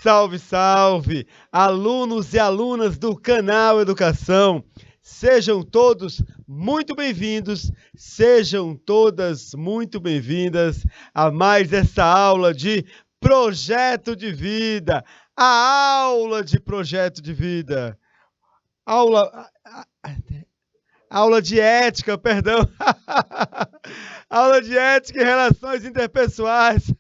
Salve, salve, alunos e alunas do canal Educação. Sejam todos muito bem-vindos, sejam todas muito bem-vindas a mais essa aula de Projeto de Vida, a aula de Projeto de Vida. Aula de ética, perdão. Aula de ética e relações interpessoais.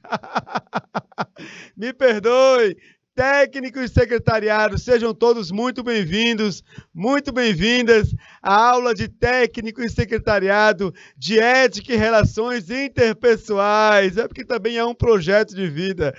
Me perdoe. Técnico e secretariado, sejam todos muito bem-vindos, muito bem-vindas à aula de técnico e secretariado de ética e relações interpessoais. É porque também é um projeto de vida.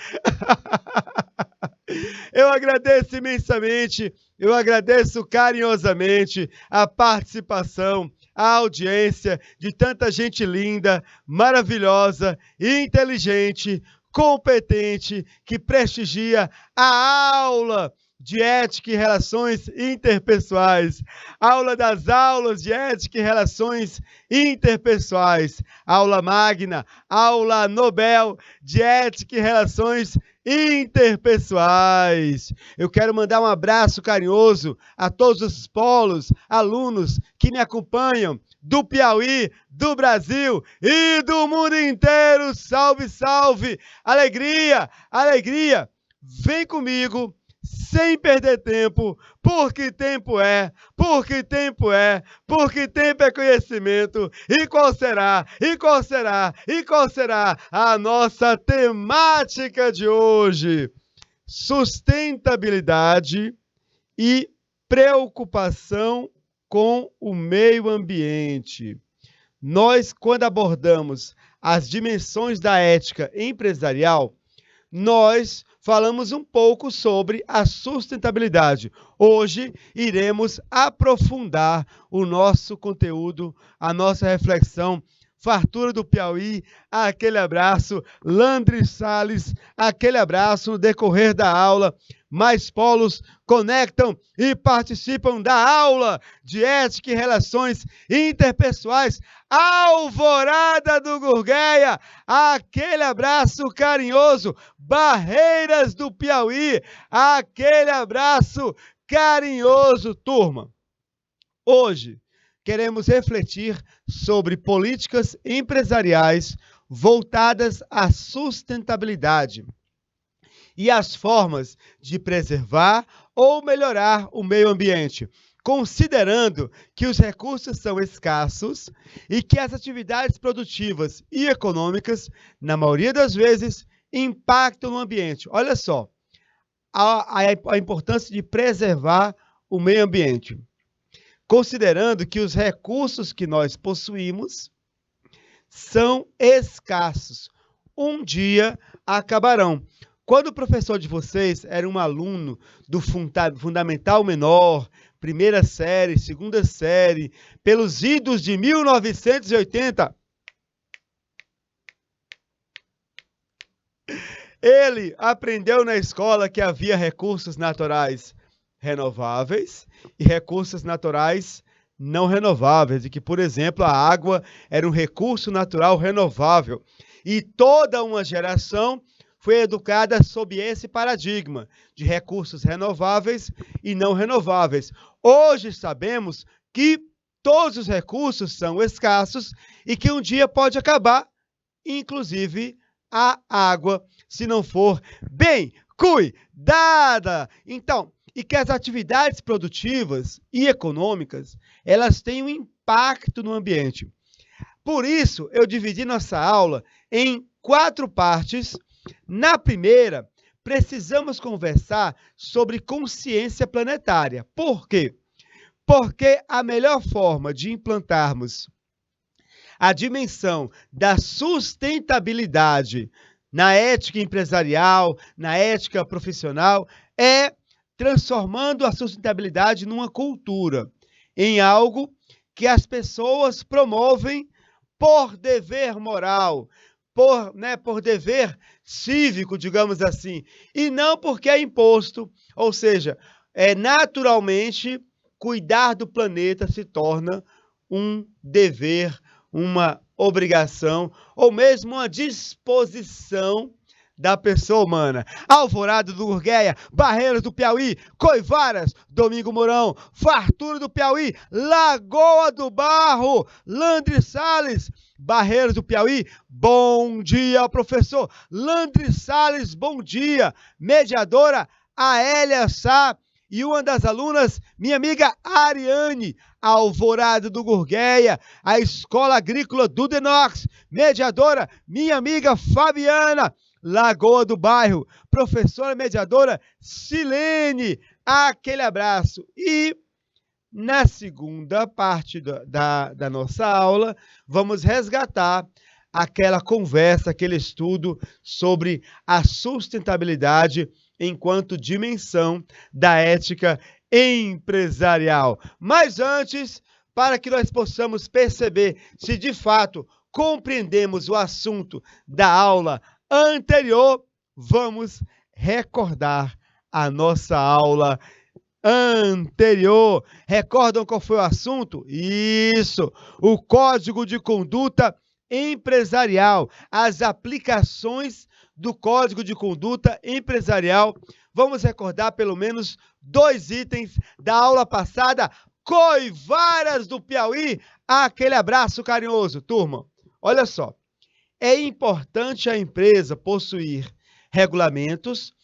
Eu agradeço imensamente, eu agradeço carinhosamente a participação, a audiência de tanta gente linda, maravilhosa, inteligente, competente, que prestigia a aula de ética e relações interpessoais, aula das aulas de ética e relações interpessoais, aula magna, aula Nobel de ética e relações interpessoais. Eu quero mandar um abraço carinhoso a todos os polos, alunos que me acompanham do Piauí, do Brasil e do mundo inteiro. Salve, salve! Alegria, alegria! Vem comigo, sem perder tempo, porque tempo é, porque tempo é, porque tempo é conhecimento. E qual será, e qual será, e qual será a nossa temática de hoje? Sustentabilidade e preocupação com o meio ambiente. Nós, quando abordamos as dimensões da ética empresarial, nós falamos um pouco sobre a sustentabilidade. Hoje iremos aprofundar o nosso conteúdo, a nossa reflexão. Fartura do Piauí, aquele abraço. Landry Salles, aquele abraço no decorrer da aula. Mais polos conectam e participam da aula de ética e relações interpessoais. Alvorada do Gurgueia, aquele abraço carinhoso. Barreiras do Piauí, aquele abraço carinhoso, turma. Hoje queremos refletir sobre políticas empresariais voltadas à sustentabilidade e as formas de preservar ou melhorar o meio ambiente, considerando que os recursos são escassos e que as atividades produtivas e econômicas, na maioria das vezes, impactam no ambiente. Olha só, a importância de preservar o meio ambiente. Considerando que os recursos que nós possuímos são escassos. Um dia acabarão. Quando o professor de vocês era um aluno do Fundamental Menor, primeira série, segunda série, pelos idos de 1980, ele aprendeu na escola que havia recursos naturais renováveis e recursos naturais não renováveis, e que, por exemplo, a água era um recurso natural renovável. E toda uma geração foi educada sob esse paradigma de recursos renováveis e não renováveis. Hoje sabemos que todos os recursos são escassos e que um dia pode acabar, inclusive a água, se não for bem cuidada. Então, e que as atividades produtivas e econômicas, elas têm um impacto no ambiente. Por isso, eu dividi nossa aula em 4 partes. Na primeira, precisamos conversar sobre consciência planetária. Por quê? Porque a melhor forma de implantarmos a dimensão da sustentabilidade na ética empresarial, na ética profissional, é transformando a sustentabilidade numa cultura, em algo que as pessoas promovem por dever moral, por dever cívico, digamos assim, e não porque é imposto. Ou seja, naturalmente, cuidar do planeta se torna um dever, uma obrigação, ou mesmo uma disposição da pessoa humana. Alvorada do Gurgueia, Barreiras do Piauí, Coivaras, Domingo Mourão, Fartura do Piauí, Lagoa do Barro, Landre Salles, Barreiras do Piauí, bom dia, professor. Landre Salles, bom dia. Mediadora, Aélia Sá. E uma das alunas, minha amiga Ariane, Alvorada do Gurgueia, a Escola Agrícola do Denox, mediadora, minha amiga Fabiana, Lagoa do Bairro, professora mediadora Silene, aquele abraço. E na segunda parte da nossa aula, vamos resgatar aquela conversa, aquele estudo sobre a sustentabilidade enquanto dimensão da ética empresarial. Mas antes, para que nós possamos perceber se de fato compreendemos o assunto da aula anterior, vamos recordar a nossa aula anterior. Recordam qual foi o assunto? Isso! O Código de Conduta Empresarial, as aplicações do Código de Conduta Empresarial. Vamos recordar pelo menos 2 itens da aula passada. Coivaras do Piauí, aquele abraço carinhoso. Turma, olha só, é importante a empresa possuir regulamentos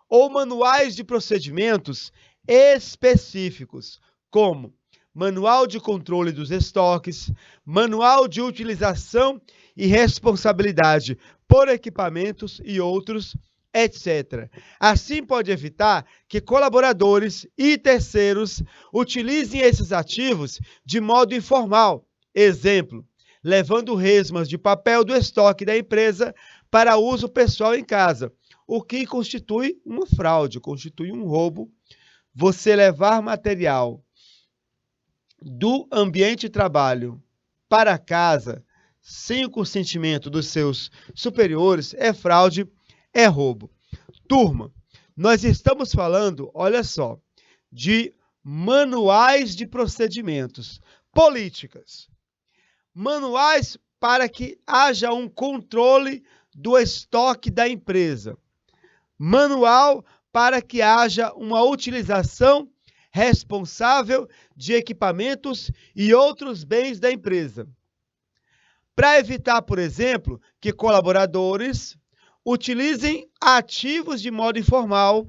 ou manuais de procedimentos específicos, como Manual de Controle dos Estoques, Manual de Utilização e Responsabilidade por Equipamentos e outros, etc. Assim pode evitar que colaboradores e terceiros utilizem esses ativos de modo informal. Exemplo, levando resmas de papel do estoque da empresa para uso pessoal em casa, o que constitui uma fraude, constitui um roubo. Você levar material do ambiente de trabalho para casa sem o consentimento dos seus superiores é fraude, é roubo. Turma, nós estamos falando, olha só, de manuais de procedimentos, políticas, manuais para que haja um controle do estoque da empresa, manual para que haja uma utilização responsável de equipamentos e outros bens da empresa. Para evitar, por exemplo, que colaboradores utilizem ativos de modo informal,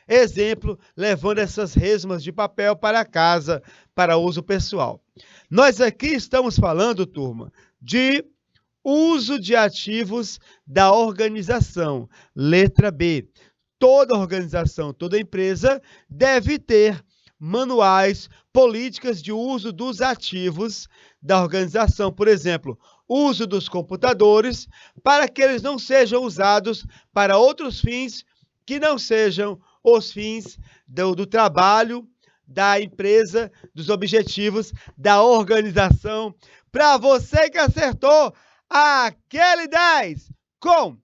exemplo, levando essas resmas de papel para casa para uso pessoal. Nós aqui estamos falando, turma, de uso de ativos da organização. Letra B. Toda organização, toda empresa deve ter manuais, políticas de uso dos ativos da organização. Por exemplo, uso dos computadores para que eles não sejam usados para outros fins que não sejam os fins do trabalho da empresa, dos objetivos da organização. Para você que acertou, aquele 10 com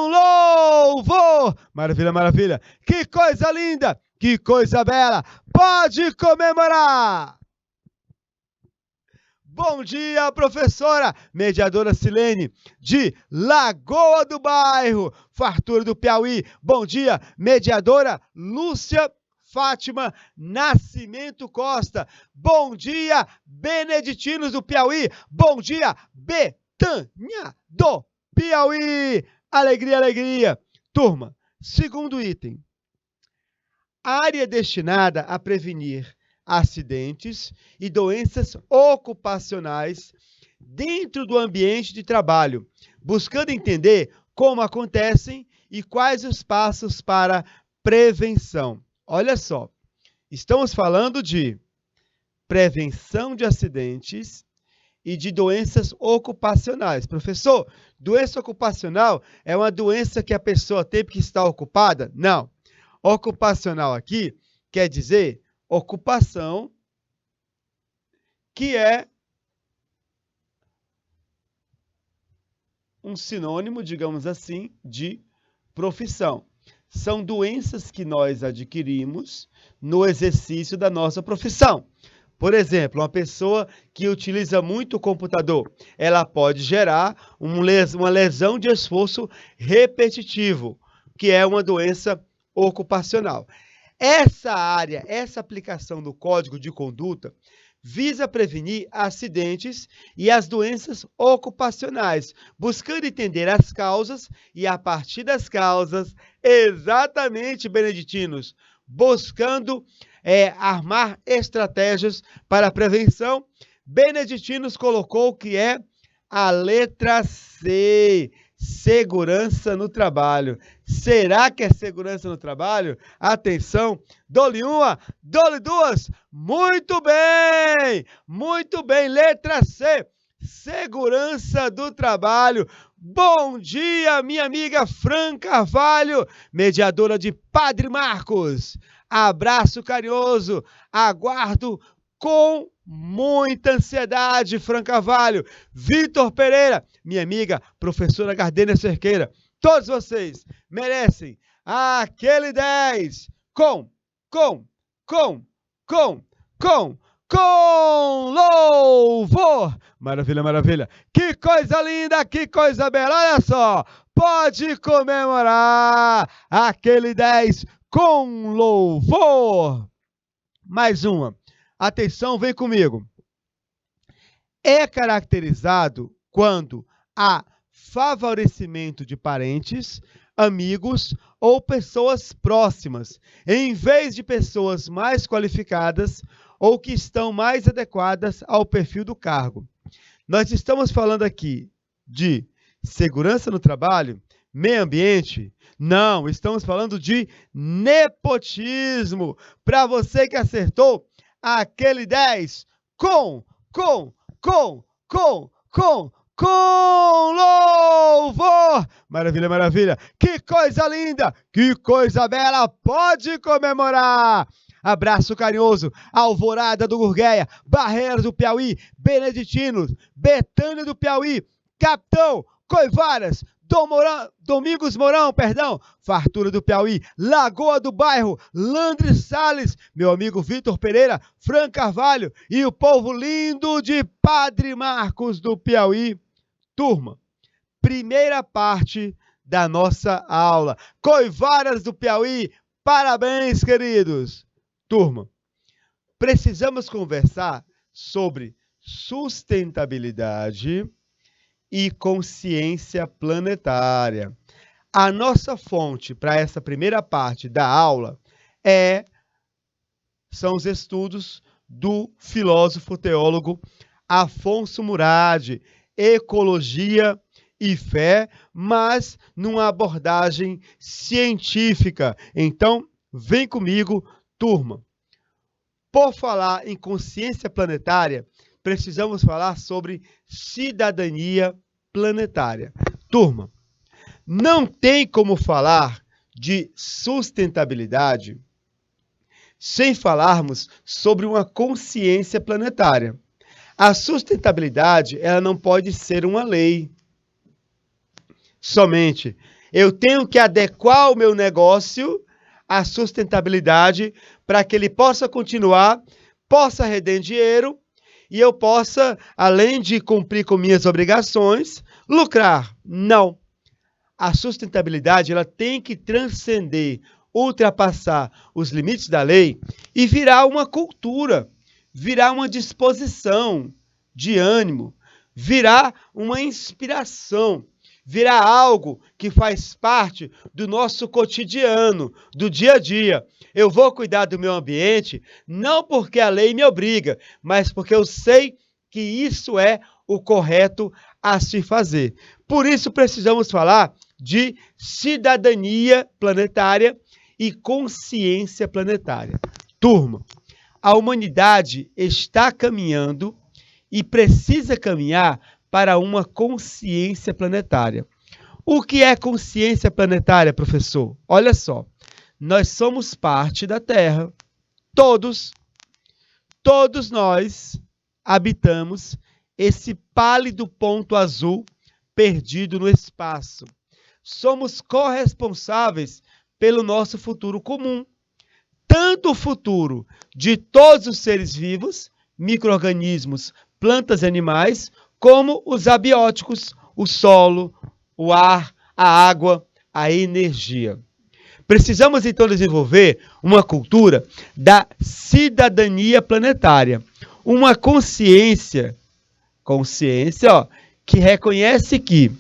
louvor! Maravilha, maravilha! Que coisa linda! Que coisa bela! Pode comemorar! Bom dia, professora! Mediadora Silene, de Lagoa do Bairro, Fartura do Piauí. Bom dia, mediadora Lúcia Fátima Nascimento Costa. Bom dia, Beneditinos do Piauí. Bom dia, Betânia do Piauí. Alegria, alegria. Turma, segundo item. Área destinada a prevenir acidentes e doenças ocupacionais dentro do ambiente de trabalho, buscando entender como acontecem e quais os passos para prevenção. Olha só, estamos falando de prevenção de acidentes e de doenças ocupacionais. Professor, doença ocupacional é uma doença que a pessoa tem porque está ocupada? Não. Ocupacional aqui quer dizer ocupação, que é um sinônimo, digamos assim, de profissão. São doenças que nós adquirimos no exercício da nossa profissão. Por exemplo, uma pessoa que utiliza muito o computador, ela pode gerar uma lesão de esforço repetitivo, que é uma doença ocupacional. Essa área, essa aplicação do Código de Conduta visa prevenir acidentes e as doenças ocupacionais, buscando entender as causas e, a partir das causas, exatamente, beneditinos, buscando armar estratégias para a prevenção. Beneditinos colocou que é a letra C, segurança no trabalho. Será que é segurança no trabalho? Atenção, dou-lhe uma, dou-lhe duas. Muito bem, letra C, segurança do trabalho. Bom dia, minha amiga Fran Carvalho, mediadora de Padre Marcos. Abraço carinhoso, aguardo com muita ansiedade, Fran Carvalho. Vitor Pereira, minha amiga, professora Gardênia Cerqueira. Todos vocês merecem aquele 10 com louvor. Maravilha, maravilha. Que coisa linda, que coisa bela. Olha só, pode comemorar aquele 10 com louvor. Mais uma. Atenção, vem comigo. É caracterizado quando há favorecimento de parentes, amigos ou pessoas próximas, em vez de pessoas mais qualificadas ou que estão mais adequadas ao perfil do cargo. Nós estamos falando aqui de segurança no trabalho, meio ambiente? Não, estamos falando de nepotismo. Para você que acertou, aquele 10 com louvor. Maravilha, maravilha. Que coisa linda, que coisa bela. Pode comemorar. Abraço carinhoso, Alvorada do Gurgueia, Barreiras do Piauí, Beneditinos, Betânia do Piauí, Capitão, Coivaras, Domingos Mourão, Fartura do Piauí, Lagoa do Bairro, Landre Salles, meu amigo Vitor Pereira, Fran Carvalho e o povo lindo de Padre Marcos do Piauí. Turma, primeira parte da nossa aula. Coivaras do Piauí, parabéns, queridos. Turma, precisamos conversar sobre sustentabilidade e consciência planetária. A nossa fonte para essa primeira parte da aula são os estudos do filósofo teólogo Afonso Murad, Ecologia e Fé, mas numa abordagem científica. Então, vem comigo, turma. Por falar em consciência planetária, precisamos falar sobre cidadania planetária. Turma, não tem como falar de sustentabilidade sem falarmos sobre uma consciência planetária. A sustentabilidade, ela não pode ser uma lei somente. Eu tenho que adequar o meu negócio à sustentabilidade para que ele possa continuar, possa render dinheiro e eu possa, além de cumprir com minhas obrigações, lucrar. Não. A sustentabilidade, ela tem que transcender, ultrapassar os limites da lei e virar uma cultura, virar uma disposição de ânimo, virar uma inspiração, virar algo que faz parte do nosso cotidiano, do dia a dia. Eu vou cuidar do meu ambiente, não porque a lei me obriga, mas porque eu sei que isso é o correto a se fazer. Por isso precisamos falar de cidadania planetária e consciência planetária. Turma, a humanidade está caminhando e precisa caminhar para uma consciência planetária. O que é consciência planetária, professor? Olha só, nós somos parte da Terra. Todos nós habitamos esse pálido ponto azul perdido no espaço. Somos corresponsáveis pelo nosso futuro comum. Tanto o futuro de todos os seres vivos, micro-organismos, plantas e animais, como os abióticos, o solo, o ar, a água, a energia. Precisamos, então, desenvolver uma cultura da cidadania planetária, uma consciência, que reconhece que,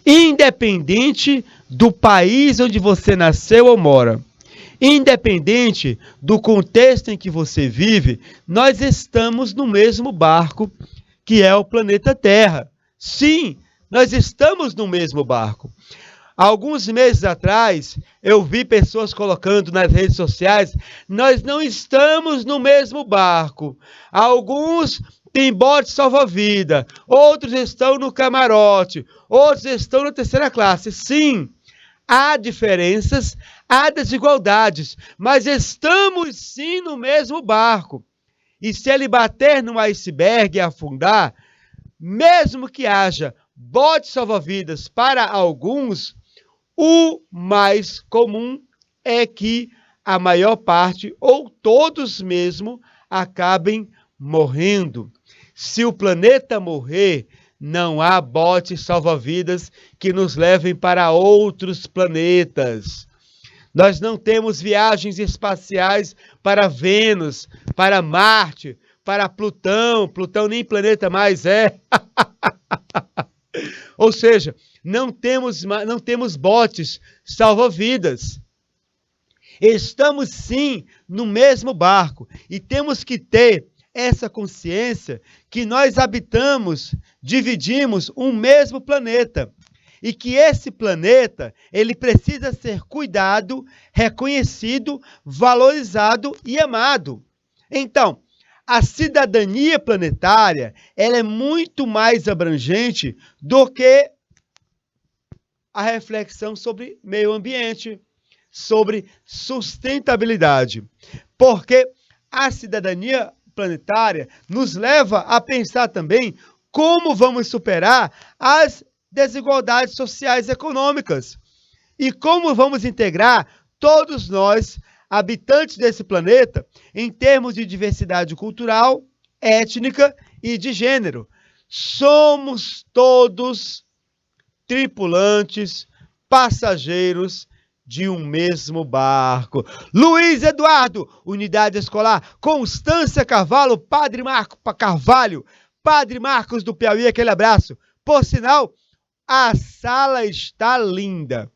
independente do país onde você nasceu ou mora, independente do contexto em que você vive, nós estamos no mesmo barco, que é o planeta Terra. Sim, nós estamos no mesmo barco. Alguns meses atrás, eu vi pessoas colocando nas redes sociais: nós não estamos no mesmo barco. Alguns têm bote salva-vida, outros estão no camarote, outros estão na terceira classe. Sim, há diferenças, há desigualdades, mas estamos sim no mesmo barco. E se ele bater no iceberg e afundar, mesmo que haja bote salva-vidas para alguns, o mais comum é que a maior parte, ou todos mesmo, acabem morrendo. Se o planeta morrer, não há botes salva-vidas que nos levem para outros planetas. Nós não temos viagens espaciais para Vênus, para Marte, para Plutão. Plutão nem planeta mais é. Ou seja, não temos botes salva-vidas. Estamos sim no mesmo barco e temos que ter essa consciência que nós habitamos, dividimos um mesmo planeta e que esse planeta, ele precisa ser cuidado, reconhecido, valorizado e amado. Então, a cidadania planetária, ela é muito mais abrangente do que a reflexão sobre meio ambiente, sobre sustentabilidade. Porque a cidadania planetária nos leva a pensar também como vamos superar as desigualdades sociais e econômicas e como vamos integrar todos nós, habitantes desse planeta, em termos de diversidade cultural, étnica e de gênero. Somos todos tripulantes, passageiros de um mesmo barco. Luiz Eduardo, Unidade Escolar Constância Carvalho, Padre Marco Carvalho, Padre Marcos do Piauí, aquele abraço. Por sinal, a sala está linda.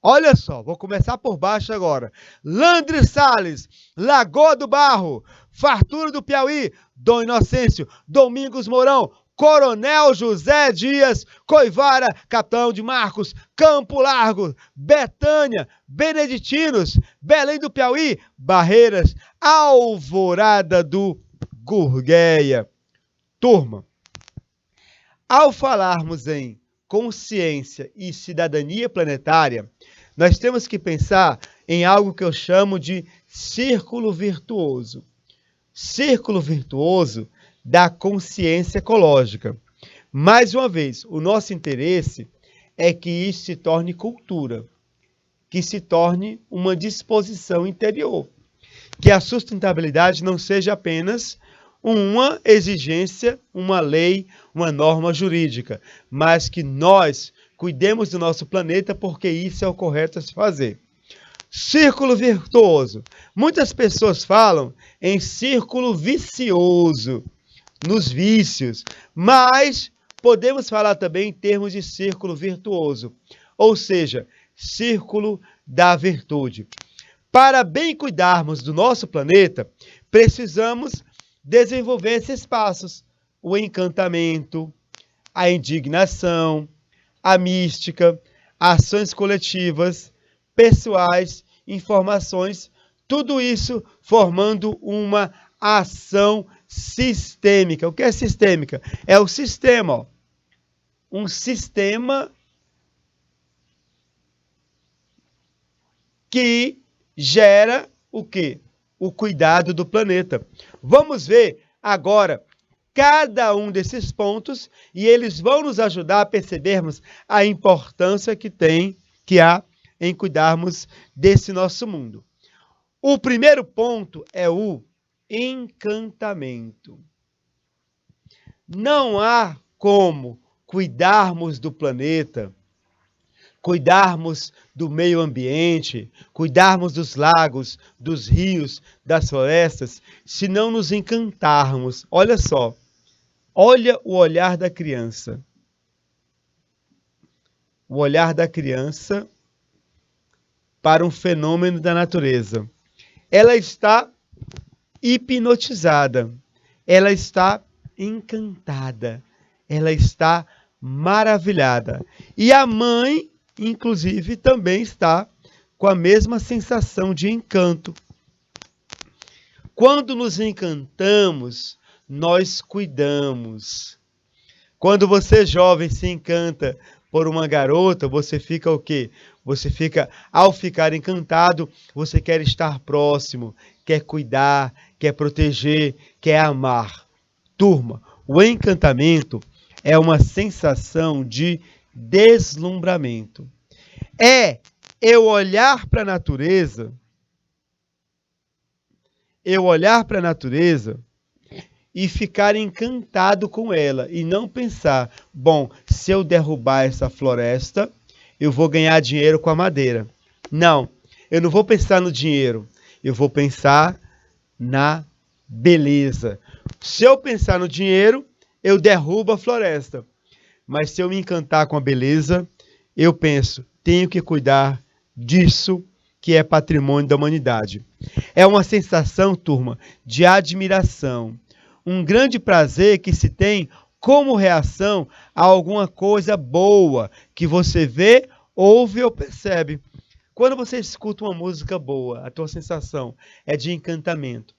Olha só, vou começar por baixo agora. Landre Salles, Lagoa do Barro, Fartura do Piauí, Dom Inocêncio, Domingos Mourão, Coronel José Dias, Coivara, Capitão de Marcos, Campo Largo, Betânia, Beneditinos, Belém do Piauí, Barreiras, Alvorada do Gurgueia. Turma, ao falarmos em consciência e cidadania planetária, nós temos que pensar em algo que eu chamo de círculo virtuoso. Círculo virtuoso da consciência ecológica. Mais uma vez, o nosso interesse é que isso se torne cultura, que se torne uma disposição interior, que a sustentabilidade não seja apenas uma exigência, uma lei, uma norma jurídica, mas que nós cuidemos do nosso planeta porque isso é o correto a se fazer. Círculo virtuoso. Muitas pessoas falam em círculo vicioso, nos vícios, mas podemos falar também em termos de círculo virtuoso, ou seja, círculo da virtude. Para bem cuidarmos do nosso planeta, precisamos desenvolver esses passos: o encantamento, a indignação, a mística, ações coletivas, pessoais, informações, tudo isso formando uma ação sistêmica. O que é sistêmica? É o sistema, ó. Um sistema que gera o quê? O cuidado do planeta. Vamos ver agora cada um desses pontos e eles vão nos ajudar a percebermos a importância que há em cuidarmos desse nosso mundo. O primeiro ponto é o encantamento. Não há como cuidarmos do planeta, cuidarmos do meio ambiente, cuidarmos dos lagos, dos rios, das florestas, se não nos encantarmos. Olha só, olha o olhar da criança. O olhar da criança para um fenômeno da natureza. Ela está hipnotizada, ela está encantada, ela está maravilhada. E a mãe, inclusive, também está com a mesma sensação de encanto. Quando nos encantamos, nós cuidamos. Quando você, jovem, se encanta por uma garota, você fica o quê? Você fica, ao ficar encantado, você quer estar próximo, quer cuidar, quer proteger, quer amar. Turma, o encantamento é uma sensação de deslumbramento. É eu olhar para a natureza, e ficar encantado com ela e não pensar, bom, se eu derrubar essa floresta, eu vou ganhar dinheiro com a madeira. Não, eu não vou pensar no dinheiro, eu vou pensar na beleza. Se eu pensar no dinheiro, eu derrubo a floresta. Mas se eu me encantar com a beleza, eu penso, tenho que cuidar disso que é patrimônio da humanidade. É uma sensação, turma, de admiração. Um grande prazer que se tem como reação a alguma coisa boa que você vê, ouve ou percebe. Quando você escuta uma música boa, a tua sensação é de encantamento.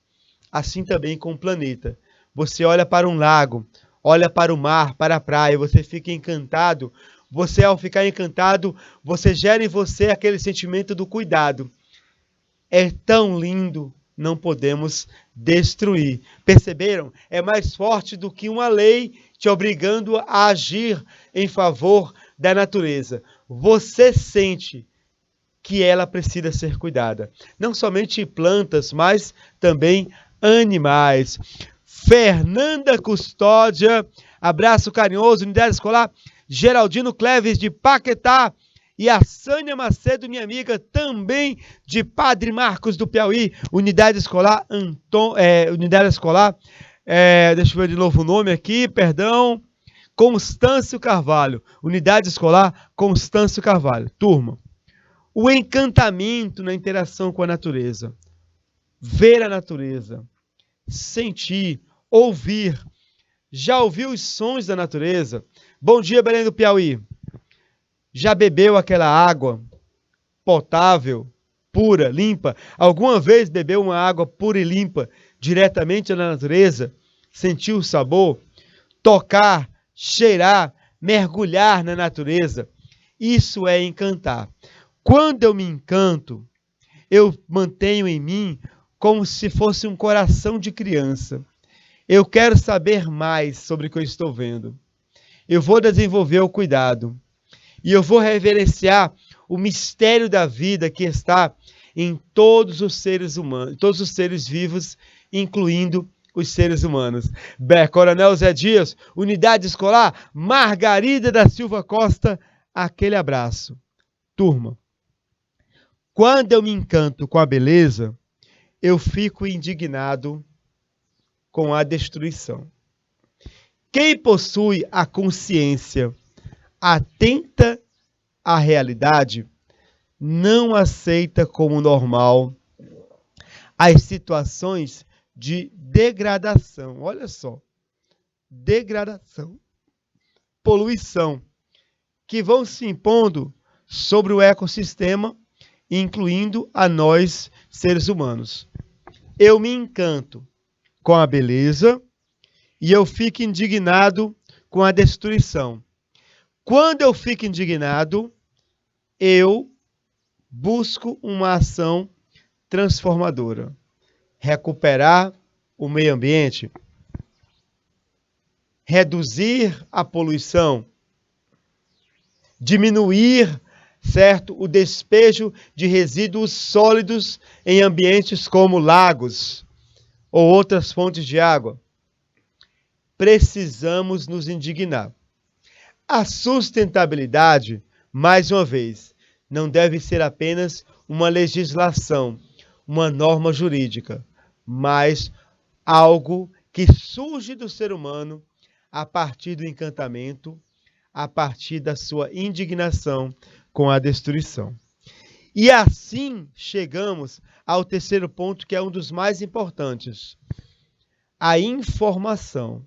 Assim também com o planeta. Você olha para um lago, olha para o mar, para a praia, você fica encantado. Você, ao ficar encantado, você gera em você aquele sentimento do cuidado. É tão lindo, não podemos destruir. Perceberam? É mais forte do que uma lei te obrigando a agir em favor da natureza. Você sente que ela precisa ser cuidada. Não somente plantas, mas também animais. Fernanda Custódia, abraço carinhoso, Unidade Escolar Geraldino Cleves de Paquetá. E a Sânia Macedo, minha amiga, também de Padre Marcos do Piauí, Unidade Escolar, deixa eu ver de novo o nome aqui, perdão, Constâncio Carvalho, Unidade Escolar Constâncio Carvalho. Turma, o encantamento na interação com a natureza, ver a natureza, sentir, ouvir, já ouviu os sons da natureza? Bom dia, Belém do Piauí. Já bebeu aquela água potável, pura, limpa? Alguma vez bebeu uma água pura e limpa diretamente da natureza? Sentiu o sabor? Tocar, cheirar, mergulhar na natureza? Isso é encantar. Quando eu me encanto, eu mantenho em mim como se fosse um coração de criança. Eu quero saber mais sobre o que eu estou vendo. Eu vou desenvolver o cuidado. E eu vou reverenciar o mistério da vida que está em todos os seres humanos, todos os seres vivos, incluindo os seres humanos. Coronel Zé Dias, Unidade Escolar Margarida da Silva Costa, aquele abraço. Turma, quando eu me encanto com a beleza, eu fico indignado com a destruição. Quem possui a consciência atenta à realidade, não aceita como normal as situações de degradação. Olha só, degradação, poluição, que vão se impondo sobre o ecossistema, incluindo a nós, seres humanos. Eu me encanto com a beleza e eu fico indignado com a destruição. Quando eu fico indignado, eu busco uma ação transformadora. Recuperar o meio ambiente, reduzir a poluição, diminuir, certo, o despejo de resíduos sólidos em ambientes como lagos ou outras fontes de água. precisamos nos indignar. A sustentabilidade, mais uma vez, não deve ser apenas uma legislação, uma norma jurídica, mas algo que surge do ser humano a partir do encantamento, a partir da sua indignação com a destruição. E assim chegamos ao terceiro ponto, que é um dos mais importantes: a informação.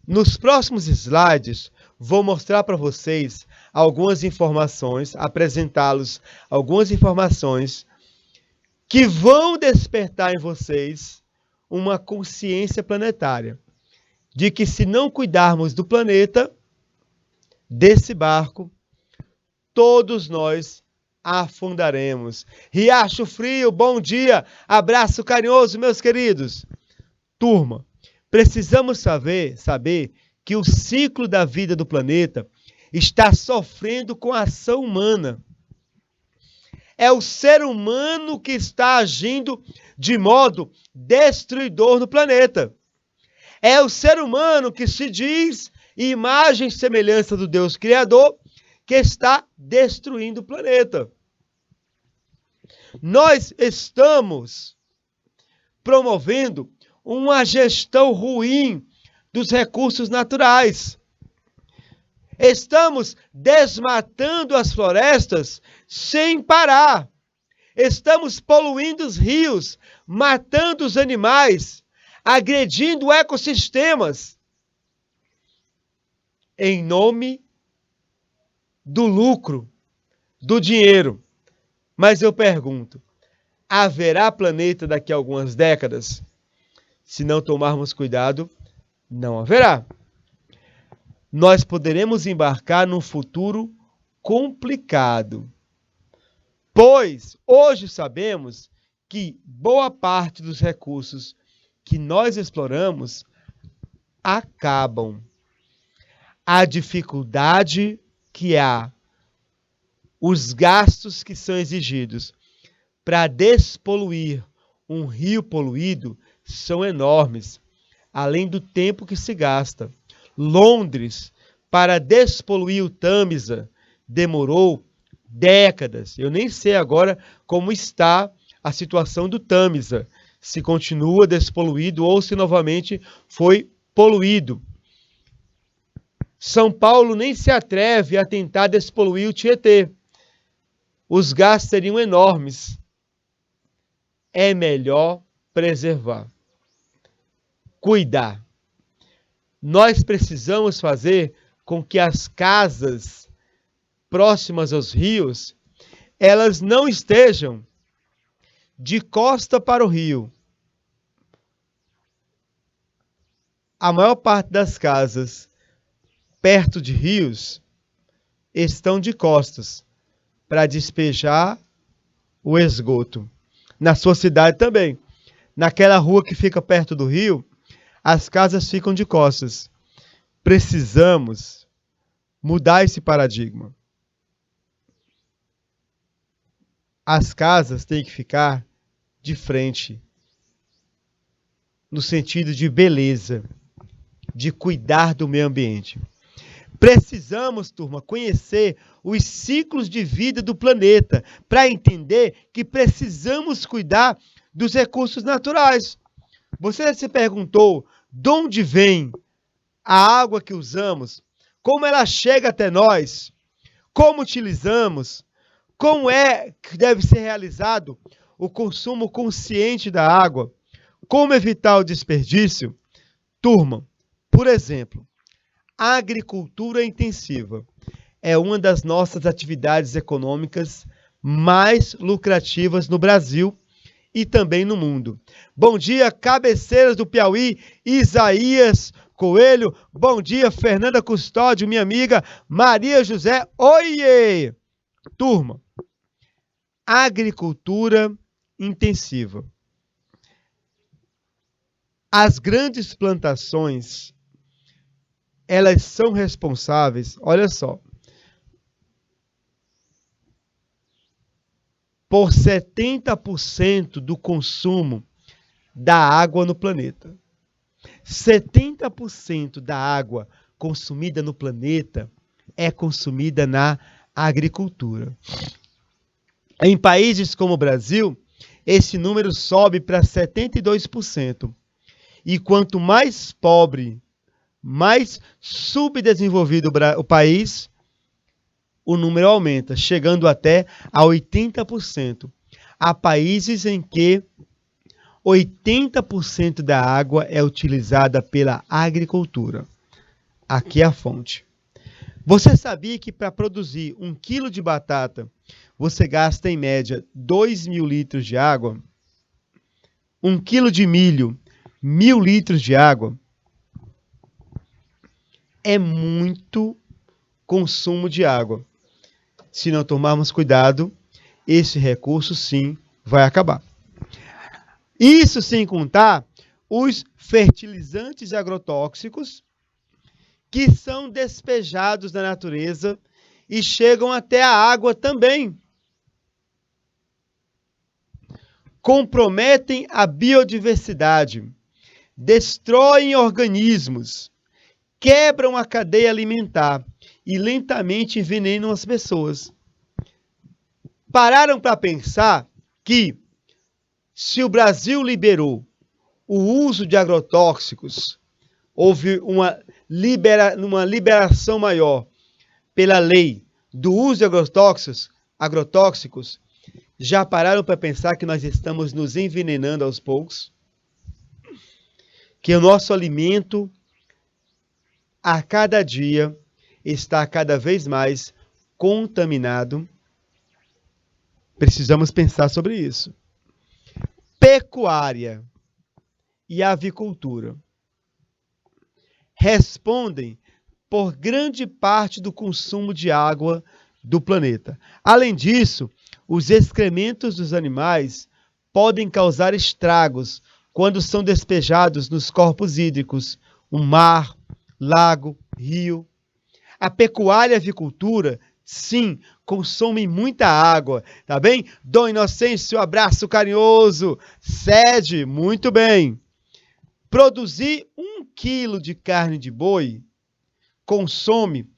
Nos próximos slides, vou mostrar para vocês algumas informações, apresentá-los algumas informações que vão despertar em vocês uma consciência planetária, de que se não cuidarmos do planeta, desse barco, todos nós afundaremos. Riacho Frio, bom dia, abraço carinhoso, meus queridos. Turma, precisamos saber que o ciclo da vida do planeta está sofrendo com a ação humana. É o ser humano que está agindo de modo destruidor no planeta. É o ser humano que se diz imagem e semelhança do Deus Criador, que está destruindo o planeta. Nós estamos promovendo uma gestão ruim dos recursos naturais. Estamos desmatando as florestas sem parar. Estamos poluindo os rios, matando os animais, agredindo ecossistemas, em nome do lucro, do dinheiro. Mas eu pergunto, haverá planeta daqui a algumas décadas? Se não tomarmos cuidado, não haverá. Nós poderemos embarcar num futuro complicado, pois hoje sabemos que boa parte dos recursos que nós exploramos acabam. A dificuldade que há, os gastos que são exigidos para despoluir um rio poluído são enormes, além do tempo que se gasta. Londres, para despoluir o Tâmisa, demorou décadas. Eu nem sei agora como está a situação do Tâmisa, se continua despoluído ou se novamente foi poluído. São Paulo nem se atreve a tentar despoluir o Tietê. Os gastos seriam enormes. É melhor preservar, cuidar. Nós precisamos fazer com que as casas próximas aos rios, elas não estejam de costa para o rio. A maior parte das casas perto de rios estão de costas para despejar o esgoto. Na sua cidade também. Naquela rua que fica perto do rio, as casas ficam de costas. Precisamos mudar esse paradigma. As casas têm que ficar de frente, no sentido de beleza, de cuidar do meio ambiente. Precisamos, turma, conhecer os ciclos de vida do planeta para entender que precisamos cuidar dos recursos naturais. Você se perguntou de onde vem a água que usamos, como ela chega até nós, como utilizamos, como é que deve ser realizado o consumo consciente da água, como evitar o desperdício? Turma, por exemplo, a agricultura intensiva é uma das nossas atividades econômicas mais lucrativas no Brasil e também no mundo. Bom dia, cabeceiras do Piauí, Isaías Coelho. Bom dia, Fernanda Custódio, minha amiga Maria José. Oiê! Turma, agricultura intensiva. As grandes plantações, elas são responsáveis, olha só, por 70% do consumo da água no planeta. 70% da água consumida no planeta é consumida na agricultura. Em países como o Brasil, esse número sobe para 72%. E quanto mais pobre, mais subdesenvolvido o país, o número aumenta, chegando até a 80%. Há países em que 80% da água é utilizada pela agricultura. Aqui é a fonte. Você sabia que para produzir 1 quilo de batata, você gasta em média 2.000 litros de água? 1 quilo de milho, 1.000 litros de água? É muito consumo de água. Se não tomarmos cuidado, esse recurso sim vai acabar. Isso sem contar os fertilizantes agrotóxicos que são despejados na natureza e chegam até a água também. Comprometem a biodiversidade, destroem organismos, quebram a cadeia alimentar e lentamente envenenam as pessoas. Pararam para pensar que, se o Brasil liberou o uso de agrotóxicos, houve uma liberação maior pela lei do uso de agrotóxicos, já pararam para pensar que nós estamos nos envenenando aos poucos? Que o nosso alimento, a cada dia, está cada vez mais contaminado? Precisamos pensar sobre isso. Pecuária e avicultura respondem por grande parte do consumo de água do planeta. Além disso, os excrementos dos animais podem causar estragos quando são despejados nos corpos hídricos, o mar, lago, rio. A pecuária e a avicultura, sim, consomem muita água, tá bem? Dom Inocêncio, abraço carinhoso. Cede, muito bem. Produzir 1 quilo de carne de boi consome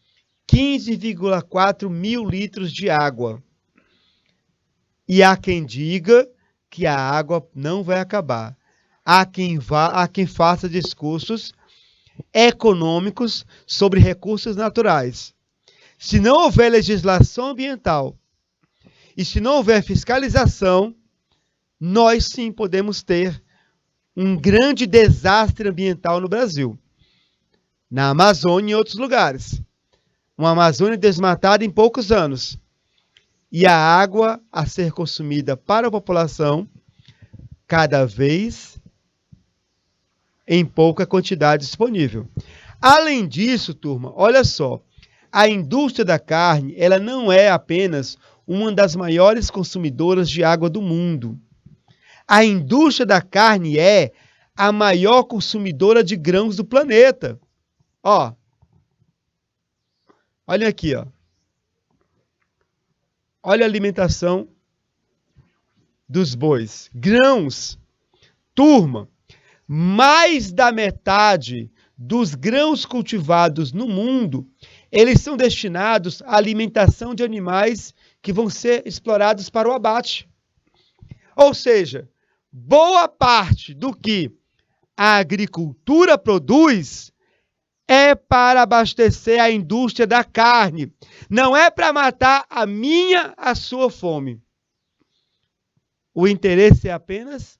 15,4 mil litros de água. E há quem diga que a água não vai acabar. Há quem faça discursos econômicos sobre recursos naturais. Se não houver legislação ambiental e se não houver fiscalização, nós sim podemos ter um grande desastre ambiental no Brasil, na Amazônia e em outros lugares. Uma Amazônia desmatada em poucos anos. E a água a ser consumida para a população cada vez em pouca quantidade disponível. Além disso, turma, olha só, a indústria da carne, ela não é apenas uma das maiores consumidoras de água do mundo. A indústria da carne é a maior consumidora de grãos do planeta. Ó, olha aqui, ó. Olha a alimentação dos bois. Grãos. Turma, mais da metade dos grãos cultivados no mundo, eles são destinados à alimentação de animais que vão ser explorados para o abate. Ou seja, boa parte do que a agricultura produz é para abastecer a indústria da carne. Não é para matar a sua fome. O interesse é apenas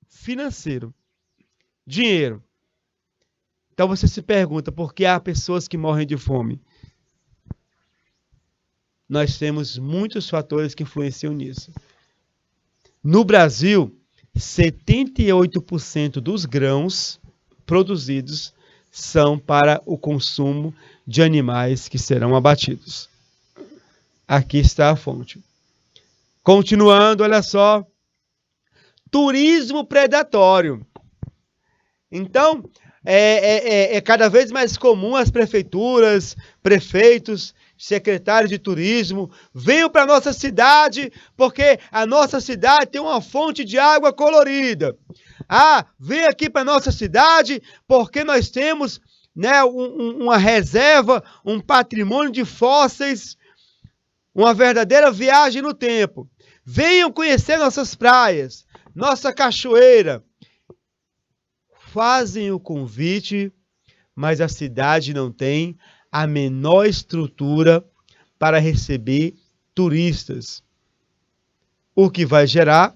financeiro. Dinheiro. Então você se pergunta por que há pessoas que morrem de fome? Nós temos muitos fatores que influenciam nisso. No Brasil, 78% dos grãos produzidos são para o consumo de animais que serão abatidos. Aqui está a fonte. Continuando, olha só. Turismo predatório. Então, é cada vez mais comum as prefeituras, prefeitos, secretários de turismo venham para a nossa cidade, porque a nossa cidade tem uma fonte de água colorida. Ah, vem aqui para nossa cidade, porque nós temos, né, uma reserva, um patrimônio de fósseis, uma verdadeira viagem no tempo. Venham conhecer nossas praias, nossa cachoeira. Fazem o convite, mas a cidade não tem a menor estrutura para receber turistas, o que vai gerar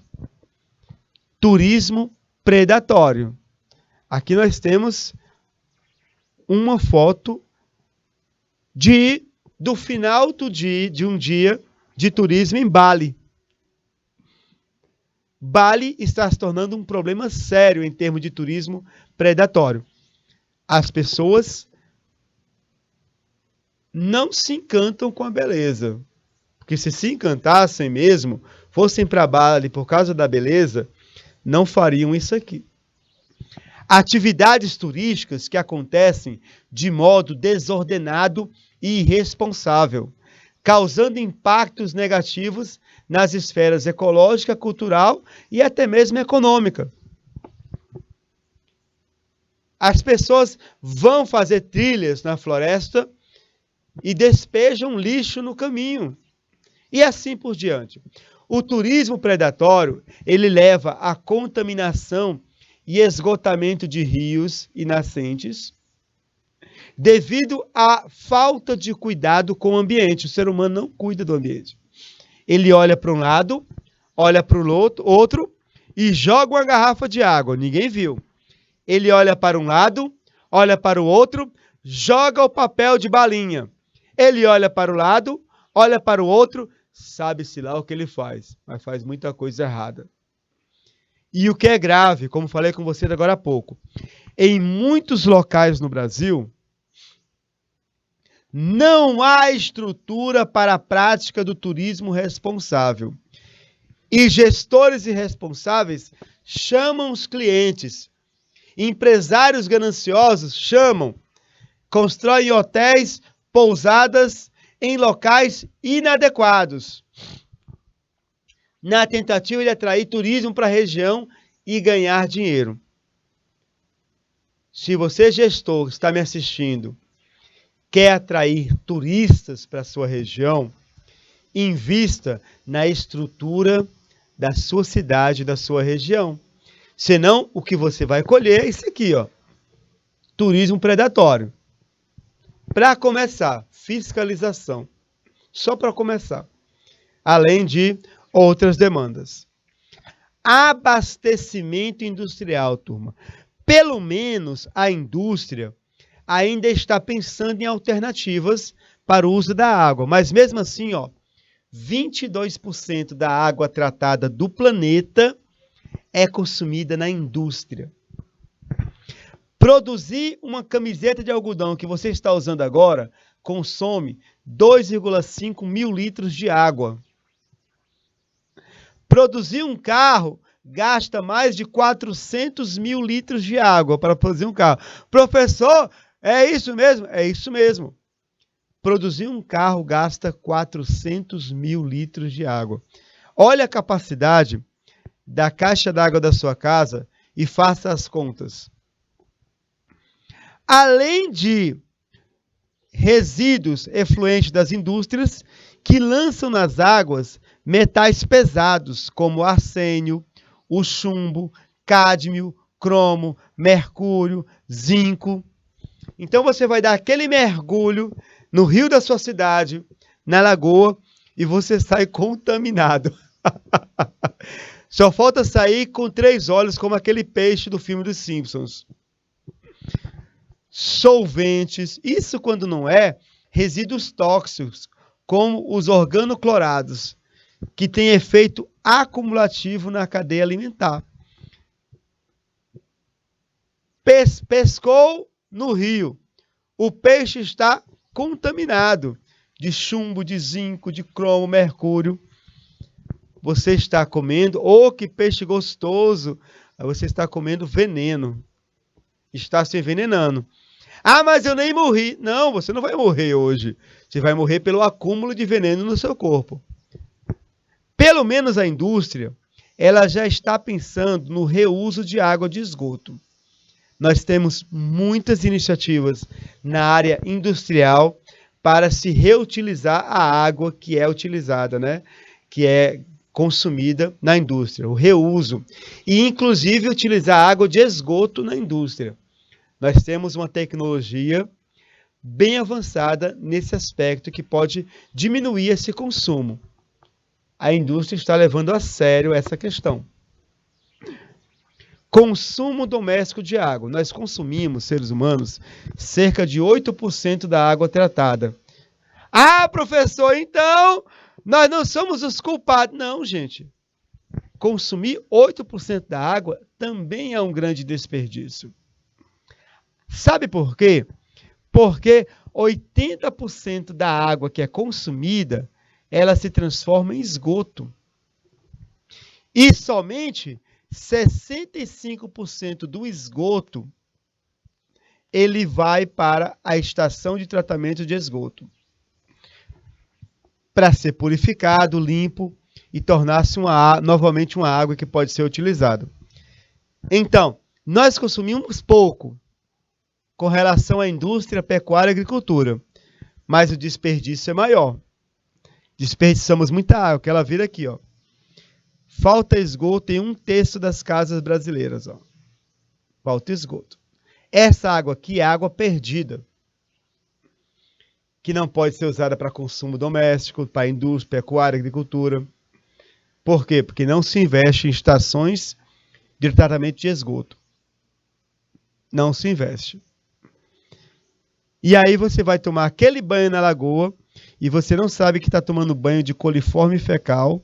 turismo predatório. Aqui nós temos uma foto do final de um dia de turismo em Bali. Bali está se tornando um problema sério em termos de turismo predatório. As pessoas não se encantam com a beleza. Porque se encantassem mesmo, fossem para Bali por causa da beleza, não fariam isso aqui. Atividades turísticas que acontecem de modo desordenado e irresponsável, causando impactos negativos nas esferas ecológica, cultural e até mesmo econômica. As pessoas vão fazer trilhas na floresta e despejam lixo no caminho. E assim por diante. O turismo predatório, ele leva à contaminação e esgotamento de rios e nascentes, devido à falta de cuidado com o ambiente. O ser humano não cuida do ambiente. Ele olha para um lado, olha para o outro e joga uma garrafa de água. Ninguém viu. Ele olha para um lado, olha para o outro, joga o papel de balinha. Ele olha para o lado, olha para o outro, sabe-se lá o que ele faz, mas faz muita coisa errada. E o que é grave, como falei com você agora há pouco, em muitos locais no Brasil, não há estrutura para a prática do turismo responsável. E gestores irresponsáveis chamam os clientes. Empresários gananciosos chamam, constroem hotéis, pousadas em locais inadequados, na tentativa de atrair turismo para a região e ganhar dinheiro. Se você, gestor, está me assistindo, quer atrair turistas para a sua região, invista na estrutura da sua cidade, da sua região. Senão, o que você vai colher é isso aqui, ó. Turismo predatório. Para começar, fiscalização. Só para começar. Além de outras demandas. Abastecimento industrial, turma. Pelo menos a indústria ainda está pensando em alternativas para o uso da água. Mas mesmo assim, ó, 22% da água tratada do planeta é consumida na indústria. Produzir uma camiseta de algodão que você está usando agora consome 2,5 mil litros de água. Produzir um carro gasta mais de 400 mil litros de água para produzir um carro. Professor, é isso mesmo? É isso mesmo. Produzir um carro gasta 400 mil litros de água. Olha a capacidade da caixa d'água da sua casa e faça as contas. Além de resíduos efluentes das indústrias que lançam nas águas metais pesados como arsênio, o chumbo, cádmio, cromo, mercúrio, zinco. Então você vai dar aquele mergulho no rio da sua cidade, na lagoa, e você sai contaminado. Só falta sair com 3 olhos, como aquele peixe do filme dos Simpsons. Solventes, isso quando não é resíduos tóxicos, como os organoclorados, que têm efeito acumulativo na cadeia alimentar. Pescou no rio, o peixe está contaminado de chumbo, de zinco, de cromo, mercúrio. Você está comendo, que peixe gostoso, você está comendo veneno, está se envenenando. Ah, mas eu nem morri. Não, você não vai morrer hoje. Você vai morrer pelo acúmulo de veneno no seu corpo. Pelo menos a indústria, ela já está pensando no reuso de água de esgoto. Nós temos muitas iniciativas na área industrial para se reutilizar a água que é utilizada, né? Que é consumida na indústria, o reuso. E, inclusive, utilizar água de esgoto na indústria. Nós temos uma tecnologia bem avançada nesse aspecto que pode diminuir esse consumo. A indústria está levando a sério essa questão. Consumo doméstico de água. Nós consumimos, seres humanos, cerca de 8% da água tratada. Ah, professor, então nós não somos os culpados. Não, gente. Consumir 8% da água também é um grande desperdício. Sabe por quê? Porque 80% da água que é consumida, ela se transforma em esgoto. E somente 65% do esgoto ele vai para a estação de tratamento de esgoto para ser purificado, limpo e tornar-se novamente uma água que pode ser utilizada. Então, nós consumimos pouco com relação à indústria, pecuária e agricultura, mas o desperdício é maior. Desperdiçamos muita água, que ela vira aqui, ó. Falta esgoto em 1/3 das casas brasileiras, ó. Falta esgoto. Essa água aqui é água perdida, que não pode ser usada para consumo doméstico, para indústria, pecuária, agricultura. Por quê? Porque não se investe em estações de tratamento de esgoto. Não se investe. E aí você vai tomar aquele banho na lagoa e você não sabe que está tomando banho de coliforme fecal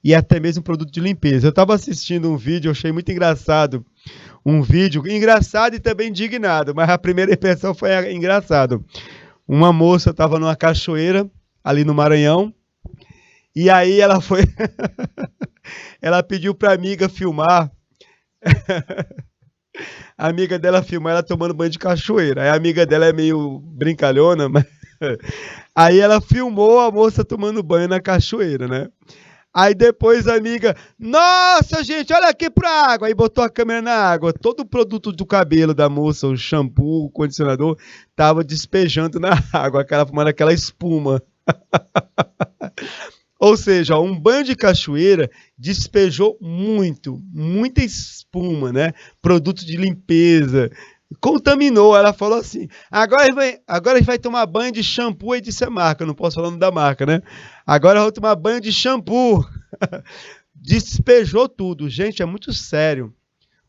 e até mesmo produto de limpeza. Eu estava assistindo um vídeo, eu achei muito engraçado. Um vídeo engraçado e também indignado, mas a primeira impressão foi engraçado. Uma moça estava numa cachoeira ali no Maranhão e aí ela foi... ela pediu para a amiga filmar. A amiga dela filmar ela tomando banho de cachoeira. Aí a amiga dela é meio brincalhona, mas... Aí ela filmou a moça tomando banho na cachoeira, né? Aí depois a amiga, nossa gente, olha aqui pra água. Aí botou a câmera na água. Todo o produto do cabelo da moça, o shampoo, o condicionador, tava despejando na água, formando aquela espuma. Ou seja, um banho de cachoeira despejou muita espuma, né? Produto de limpeza. Contaminou, ela falou assim, agora a gente vai tomar banho de shampoo, e disse a marca, não posso falar o nome da marca, né? Agora eu vou tomar banho de shampoo. Despejou tudo. Gente, é muito sério.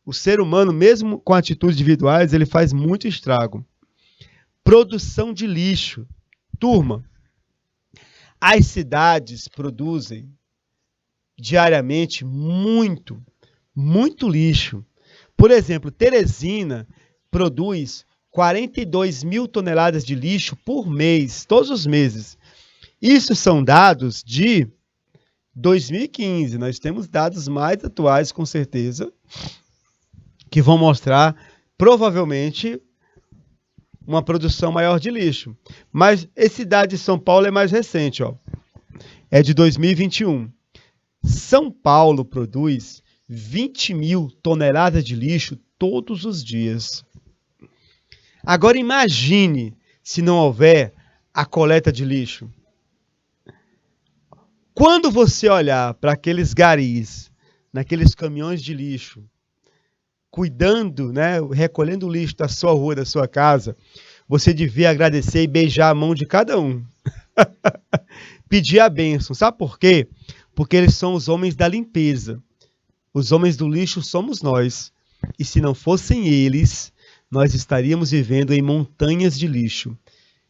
O ser humano, mesmo com atitudes individuais, ele faz muito estrago. Produção de lixo. Turma, as cidades produzem diariamente muito lixo. Por exemplo, Teresina produz 42 mil toneladas de lixo por mês, todos os meses. Isso são dados de 2015. Nós temos dados mais atuais, com certeza, que vão mostrar, provavelmente, uma produção maior de lixo. Mas esse dado de São Paulo é mais recente, ó. É de 2021. São Paulo produz 20 mil toneladas de lixo todos os dias. Agora imagine se não houver a coleta de lixo. Quando você olhar para aqueles garis, naqueles caminhões de lixo, cuidando, né, recolhendo o lixo da sua rua, da sua casa, você devia agradecer e beijar a mão de cada um. Pedir a bênção. Sabe por quê? Porque eles são os homens da limpeza. Os homens do lixo somos nós. E se não fossem eles, nós estaríamos vivendo em montanhas de lixo.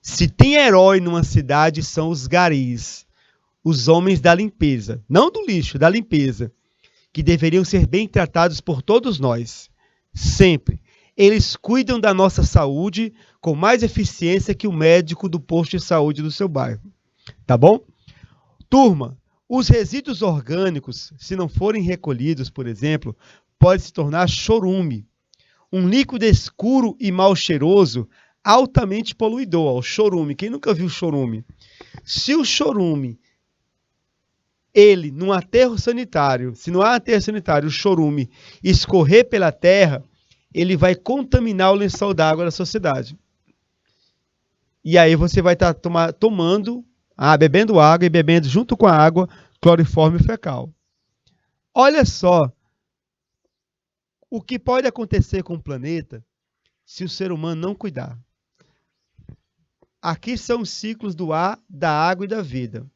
Se tem herói numa cidade, são os garis. Os homens da limpeza. Não do lixo, da limpeza. Que deveriam ser bem tratados por todos nós. Sempre. Eles cuidam da nossa saúde com mais eficiência que o médico do posto de saúde do seu bairro. Tá bom? Turma, os resíduos orgânicos, se não forem recolhidos, por exemplo, pode se tornar chorume. Um líquido escuro e mal cheiroso, altamente poluidor. O chorume. Quem nunca viu chorume? Se o chorume ele, num aterro sanitário, se não há aterro sanitário, o chorume escorrer pela terra, ele vai contaminar o lençol d'água da sociedade. E aí você vai estar bebendo água e bebendo junto com a água cloriforme fecal. Olha só o que pode acontecer com o planeta se o ser humano não cuidar. Aqui são os ciclos do ar, da água e da vida.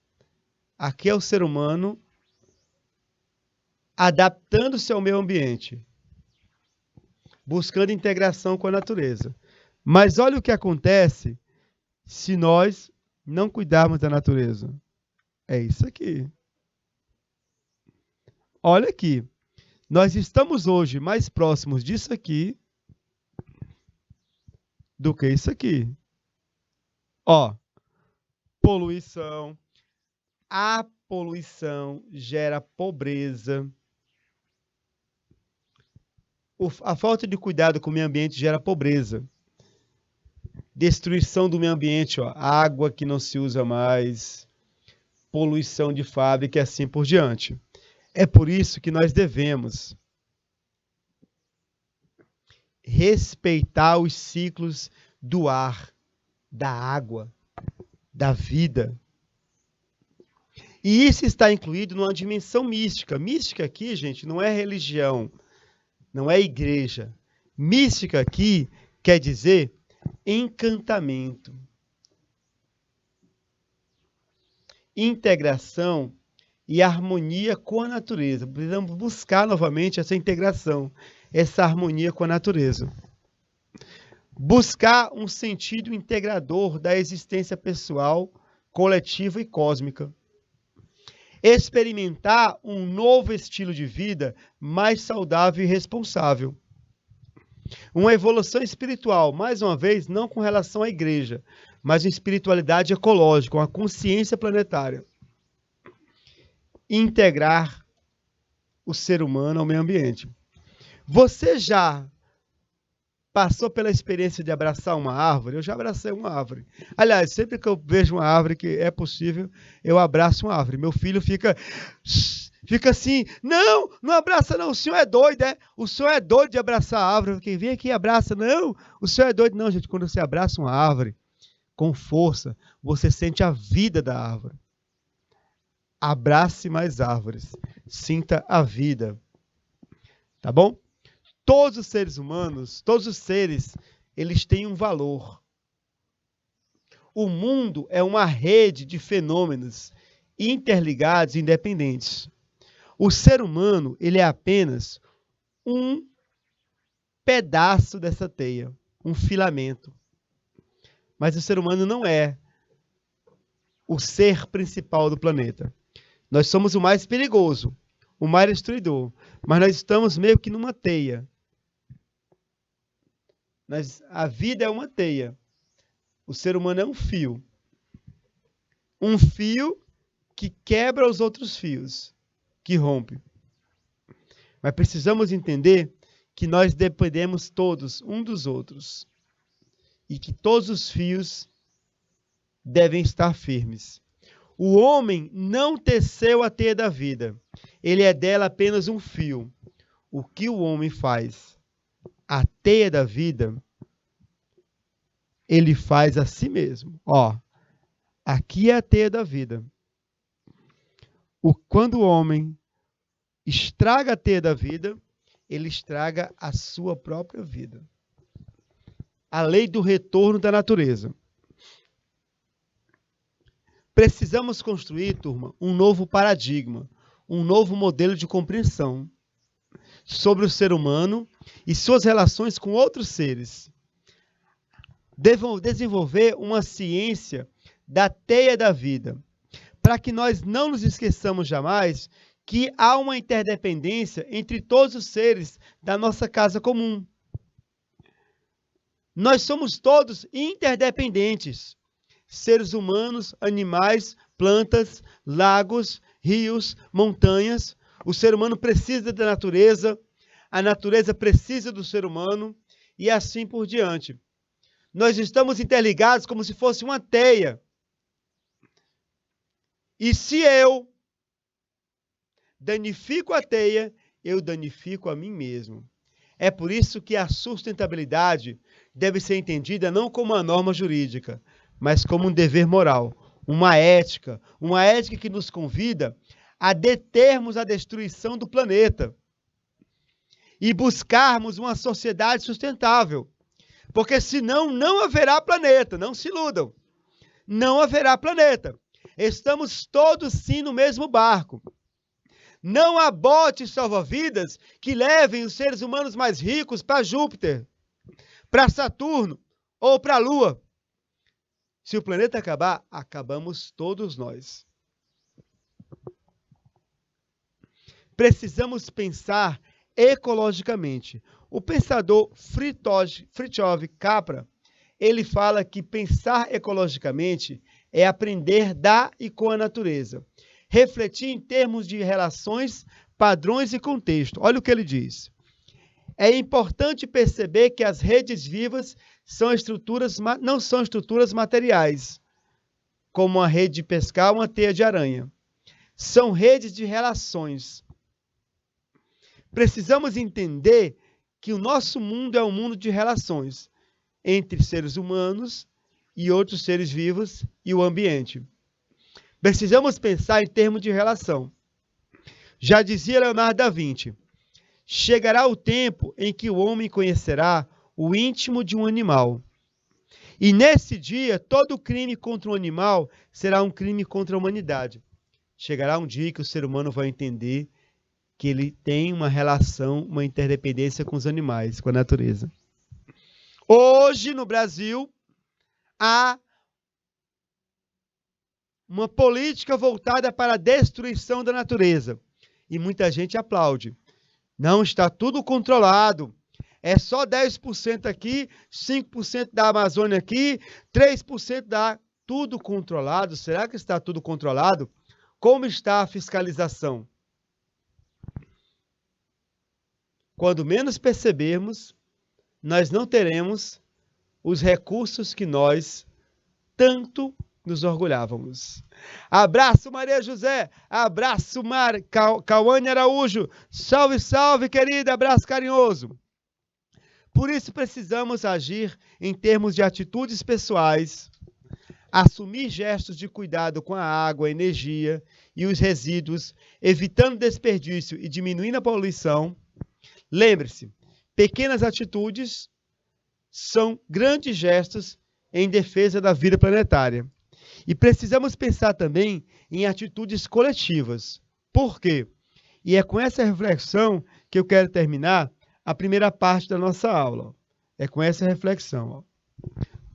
Aqui é o ser humano adaptando-se ao meio ambiente, buscando integração com a natureza. Mas olha o que acontece se nós não cuidarmos da natureza. É isso aqui. Olha aqui. Nós estamos hoje mais próximos disso aqui do que isso aqui. Ó, poluição. A poluição gera pobreza. A falta de cuidado com o meio ambiente gera pobreza. Destruição do meio ambiente, ó, água que não se usa mais, poluição de fábrica e assim por diante. É por isso que nós devemos respeitar os ciclos do ar, da água, da vida. E isso está incluído numa dimensão mística. Mística aqui, gente, não é religião, não é igreja. Mística aqui quer dizer encantamento, integração e harmonia com a natureza. Precisamos buscar novamente essa integração, essa harmonia com a natureza. Buscar um sentido integrador da existência pessoal, coletiva e cósmica. Experimentar um novo estilo de vida mais saudável e responsável. Uma evolução espiritual, mais uma vez, não com relação à igreja, mas uma espiritualidade ecológica, uma consciência planetária. Integrar o ser humano ao meio ambiente. Você já passou pela experiência de abraçar uma árvore? Eu já abracei uma árvore. Aliás, sempre que eu vejo uma árvore que é possível, eu abraço uma árvore. Meu filho fica assim, não abraça não, o senhor é doido, é? O senhor é doido de abraçar a árvore. Quem vem aqui e abraça, não, o senhor é doido. Não, gente, quando você abraça uma árvore com força, você sente a vida da árvore. Abrace mais árvores, sinta a vida, tá bom? Todos os seres humanos, todos os seres, eles têm um valor. O mundo é uma rede de fenômenos interligados e independentes. O ser humano, ele é apenas um pedaço dessa teia, um filamento. Mas o ser humano não é o ser principal do planeta. Nós somos o mais perigoso, o mais destruidor, mas nós estamos meio que numa teia. A vida é uma teia. O ser humano é um fio. Um fio que quebra os outros fios, que rompe. Mas precisamos entender que nós dependemos todos um dos outros e que todos os fios devem estar firmes. O homem não teceu a teia da vida. Ele é dela apenas um fio. O que o homem faz? A teia da vida, ele faz a si mesmo. Ó, aqui é a teia da vida. Quando o homem estraga a teia da vida, ele estraga a sua própria vida. A lei do retorno da natureza. Precisamos construir, turma, um novo paradigma, um novo modelo de compreensão sobre o ser humano e suas relações com outros seres. Devem desenvolver uma ciência da teia da vida, para que nós não nos esqueçamos jamais que há uma interdependência entre todos os seres da nossa casa comum. Nós somos todos interdependentes. Seres humanos, animais, plantas, lagos, rios, montanhas. O ser humano precisa da natureza, a natureza precisa do ser humano e assim por diante. Nós estamos interligados como se fosse uma teia. E se eu danifico a teia, eu danifico a mim mesmo. É por isso que a sustentabilidade deve ser entendida não como uma norma jurídica, mas como um dever moral, uma ética que nos convida a determos a destruição do planeta e buscarmos uma sociedade sustentável. Porque senão não haverá planeta, não se iludam. Não haverá planeta. Estamos todos sim no mesmo barco. Não há botes salva-vidas que levem os seres humanos mais ricos para Júpiter, para Saturno ou para a Lua. Se o planeta acabar, acabamos todos nós. Precisamos pensar ecologicamente. O pensador Fritjof Capra, ele fala que pensar ecologicamente é aprender da e com a natureza. Refletir em termos de relações, padrões e contexto. Olha o que ele diz. É importante perceber que as redes vivas não são estruturas materiais, como uma rede de pescar ou uma teia de aranha. São redes de relações. Precisamos entender que o nosso mundo é um mundo de relações entre seres humanos e outros seres vivos e o ambiente. Precisamos pensar em termos de relação. Já dizia Leonardo da Vinci, chegará o tempo em que o homem conhecerá o íntimo de um animal. E nesse dia, todo crime contra um animal será um crime contra a humanidade. Chegará um dia que o ser humano vai entender que ele tem uma relação, uma interdependência com os animais, com a natureza. Hoje, no Brasil, há uma política voltada para a destruição da natureza. E muita gente aplaude. Não está tudo controlado. É só 10% aqui, 5% da Amazônia aqui, 3% da... Tudo controlado. Será que está tudo controlado? Como está a fiscalização? Quando menos percebermos, nós não teremos os recursos que nós tanto nos orgulhávamos. Abraço, Maria José. Abraço, Cauane Araújo. Salve, salve, querida. Abraço carinhoso. Por isso, precisamos agir em termos de atitudes pessoais, assumir gestos de cuidado com a água, a energia e os resíduos, evitando desperdício e diminuindo a poluição. Lembre-se, pequenas atitudes são grandes gestos em defesa da vida planetária. E precisamos pensar também em atitudes coletivas. Por quê? E é com essa reflexão que eu quero terminar a primeira parte da nossa aula. É com essa reflexão.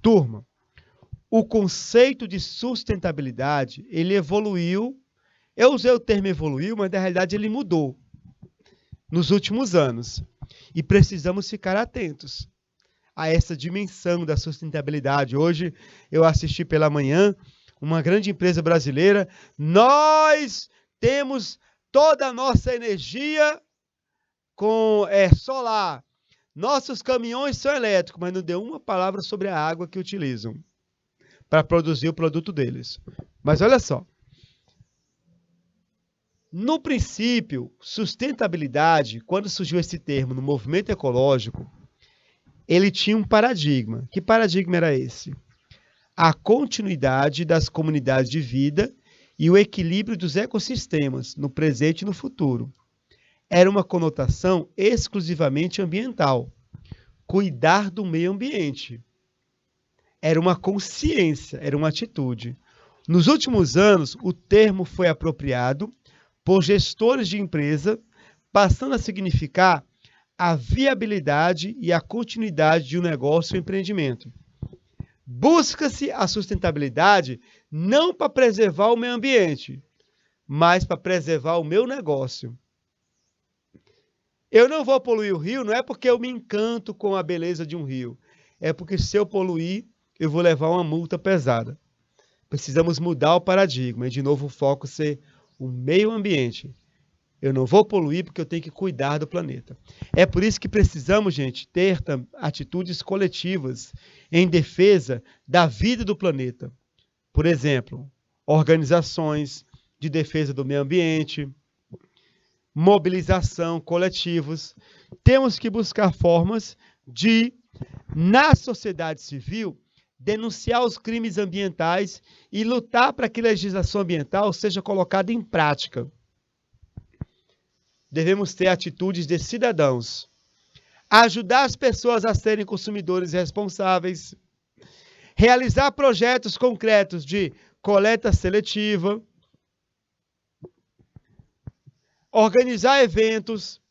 Turma, o conceito de sustentabilidade, ele evoluiu. Eu usei o termo evoluiu, mas na realidade ele mudou nos últimos anos. E precisamos ficar atentos a essa dimensão da sustentabilidade. Hoje eu assisti pela manhã uma grande empresa brasileira. Nós temos toda a nossa energia com solar. Nossos caminhões são elétricos, mas não deu uma palavra sobre a água que utilizam para produzir o produto deles. Mas olha só. No princípio, sustentabilidade, quando surgiu esse termo no movimento ecológico, ele tinha um paradigma. Que paradigma era esse? A continuidade das comunidades de vida e o equilíbrio dos ecossistemas no presente e no futuro. Era uma conotação exclusivamente ambiental. Cuidar do meio ambiente. Era uma consciência, era uma atitude. Nos últimos anos, o termo foi apropriado por gestores de empresa, passando a significar a viabilidade e a continuidade de um negócio ou empreendimento. Busca-se a sustentabilidade não para preservar o meio ambiente, mas para preservar o meu negócio. Eu não vou poluir o rio, não é porque eu me encanto com a beleza de um rio. É porque se eu poluir, eu vou levar uma multa pesada. Precisamos mudar o paradigma e, de novo, o foco ser o meio ambiente. Eu não vou poluir porque eu tenho que cuidar do planeta. É por isso que precisamos, gente, ter atitudes coletivas em defesa da vida do planeta. Por exemplo, organizações de defesa do meio ambiente, mobilização, coletivos. Temos que buscar formas de, na sociedade civil, denunciar os crimes ambientais e lutar para que a legislação ambiental seja colocada em prática. Devemos ter atitudes de cidadãos. Ajudar as pessoas a serem consumidores responsáveis. Realizar projetos concretos de coleta seletiva. Organizar eventos.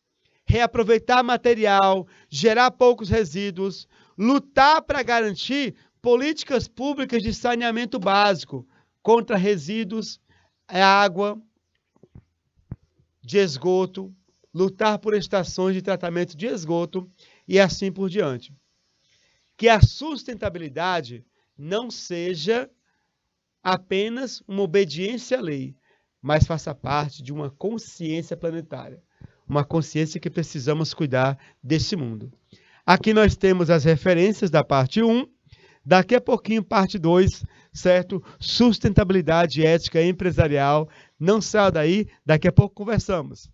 Reaproveitar material. Gerar poucos resíduos. Lutar para garantir políticas públicas de saneamento básico contra resíduos, água, de esgoto, lutar por estações de tratamento de esgoto e assim por diante. Que a sustentabilidade não seja apenas uma obediência à lei, mas faça parte de uma consciência planetária, uma consciência que precisamos cuidar desse mundo. Aqui nós temos as referências da parte 1, daqui a pouquinho parte 2, certo? Sustentabilidade ética empresarial. Não saia daí, daqui a pouco conversamos.